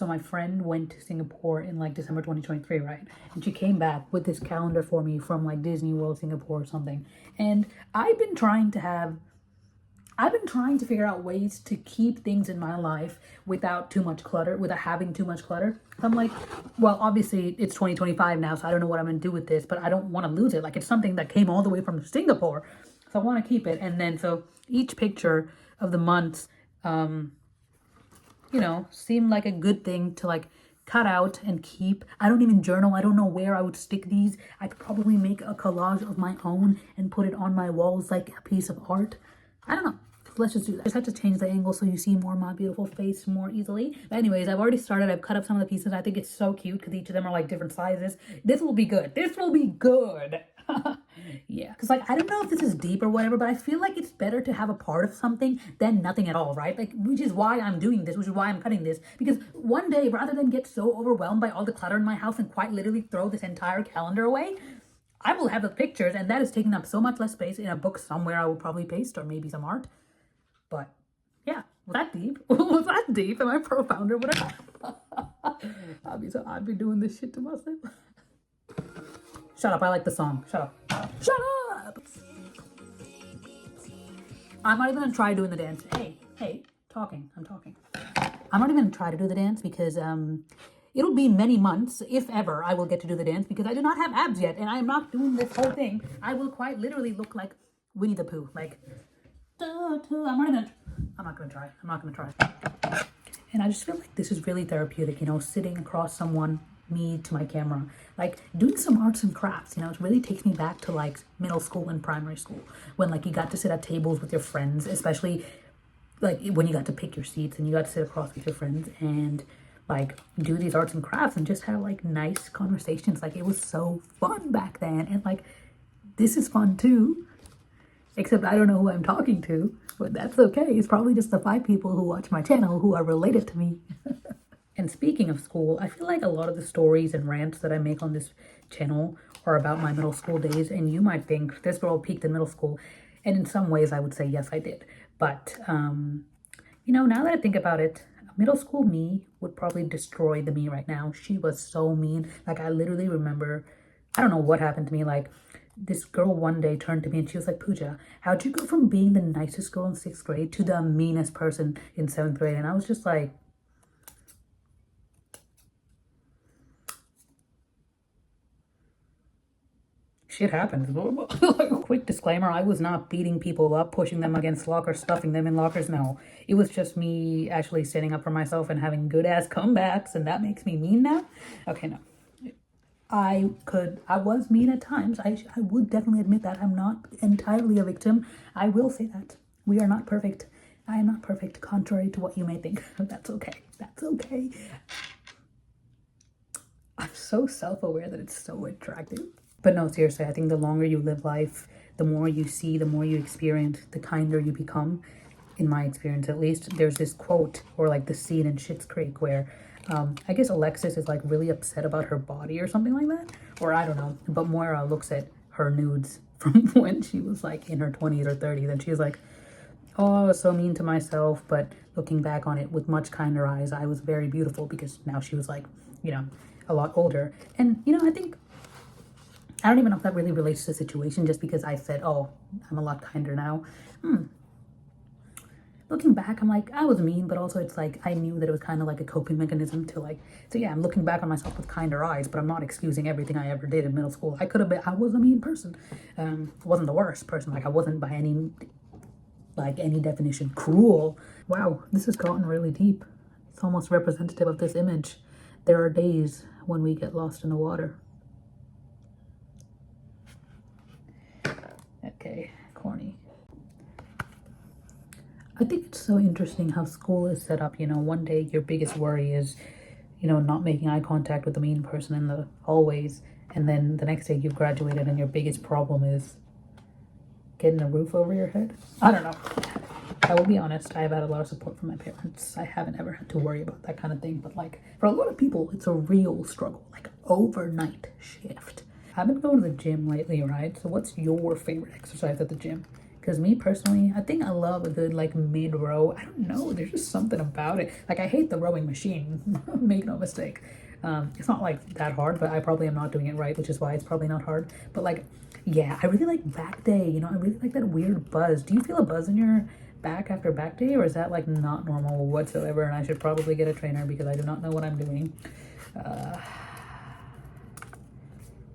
So my friend went to Singapore in like December 2023, right? And she came back with this calendar for me from like Disney World Singapore or something. And I've been trying to figure out ways to keep things in my life without too much clutter, without having too much clutter. I'm like, well, obviously it's 2025 now, so I don't know what I'm gonna do with this, but I don't want to lose it. Like it's something that came all the way from Singapore, so I want to keep it. And then so each picture of the months, seemed like a good thing to like cut out and keep. I don't even journal. I don't know where I would stick these. I could probably make a collage of my own and put it on my walls like a piece of art. I don't know. Let's just do that. I just have to change the angle so you see more of my beautiful face more easily. But anyways, I've already started. I've cut up some of the pieces. I think it's so cute because each of them are like different sizes. This will be good. This will be good. Yeah, because like I don't know if this is deep or whatever, but I feel like it's better to have a part of something than nothing at all, right? Like, which is why I'm doing this, which is why I'm cutting this, because one day, rather than get so overwhelmed by all the clutter in my house and quite literally throw this entire calendar away, I will have the pictures, and that is taking up so much less space in a book somewhere I will probably paste, or maybe some art. But yeah, was that deep? Was that deep? Am I profound or whatever? I'd be doing this shit to myself. Shut up, I like the song. Shut up. Shut up! I'm not even gonna try doing the dance. Hey, talking. I'm talking. I'm not even gonna try to do the dance because it'll be many months, if ever, I will get to do the dance because I do not have abs yet and I am not doing this whole thing. I will quite literally look like Winnie the Pooh. Like, I'm not gonna try. And I just feel like this is really therapeutic, sitting across someone, me to my camera, like doing some arts and crafts, it really takes me back to like middle school and primary school when like you got to sit at tables with your friends, especially like when you got to pick your seats and you got to sit across with your friends and like do these arts and crafts and just have like nice conversations. Like it was so fun back then, and like this is fun too, except I don't know who I'm talking to, but that's okay. It's probably just the 5 people who watch my channel who are related to me. And speaking of school, I feel like a lot of the stories and rants that I make on this channel are about my middle school days, and you might think this girl peaked in middle school, and in some ways I would say yes, I did. But now that I think about it, middle school me would probably destroy the me right now. She was so mean. Like I literally remember, I don't know what happened to me, like this girl one day turned to me and she was like, Pooja, how'd you go from being the nicest girl in 6th grade to the meanest person in 7th grade? And I was just like, shit happens. Quick disclaimer, I was not beating people up, pushing them against lockers, stuffing them in lockers. No, it was just me actually standing up for myself and having good ass comebacks, and that makes me mean now? Okay, no. I was mean at times. I would definitely admit that. I'm not entirely a victim. I will say that. We are not perfect. I am not perfect, contrary to what you may think. That's okay. That's okay. I'm so self-aware that it's so attractive. But no, seriously, I think the longer you live life, the more you see, the more you experience, the kinder you become. In my experience, at least, there's this quote or like the scene in Schitt's Creek where I guess Alexis is like really upset about her body or something like that. Or I don't know. But Moira looks at her nudes from when she was like in her 20s or 30s and she's like, oh, I was so mean to myself. But looking back on it with much kinder eyes, I was very beautiful because now she was like, a lot older. And, I think, I don't even know if that really relates to the situation just because I said, oh, I'm a lot kinder now. Looking back, I'm like, I was mean, but also it's like, I knew that it was kind of like a coping mechanism to like, so yeah, I'm looking back on myself with kinder eyes, but I'm not excusing everything I ever did in middle school. I was a mean person. Wasn't the worst person. Like I wasn't by any definition cruel. Wow, this has gotten really deep. It's almost representative of this image. There are days when we get lost in the water. Okay, corny. I think it's so interesting how school is set up. One day your biggest worry is, not making eye contact with the mean person in the hallways. And then the next day you've graduated and your biggest problem is getting a roof over your head. I don't know. I will be honest, I've had a lot of support from my parents. I haven't ever had to worry about that kind of thing. But like for a lot of people, it's a real struggle, like overnight shift. I've been going to the gym lately, right? So what's your favorite exercise at the gym? Because me personally, I think I love a good like mid row. I don't know. There's just something about it. Like I hate the rowing machine. Make no mistake. It's not like that hard, but I probably am not doing it right, which is why it's probably not hard. But like, yeah, I really like back day. You know, I really like that weird buzz. Do you feel a buzz in your back after back day, or is that like not normal whatsoever? And I should probably get a trainer because I do not know what I'm doing.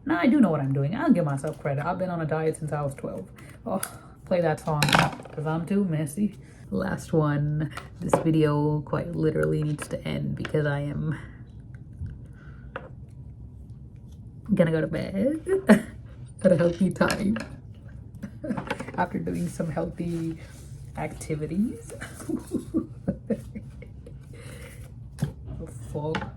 No, I do know what I'm doing. I'll give myself credit. I've been on a diet since I was 12. Oh, play that song because I'm too messy. Last one. This video quite literally needs to end because I am gonna go to bed at a healthy time after doing some healthy activities. Oh, fuck.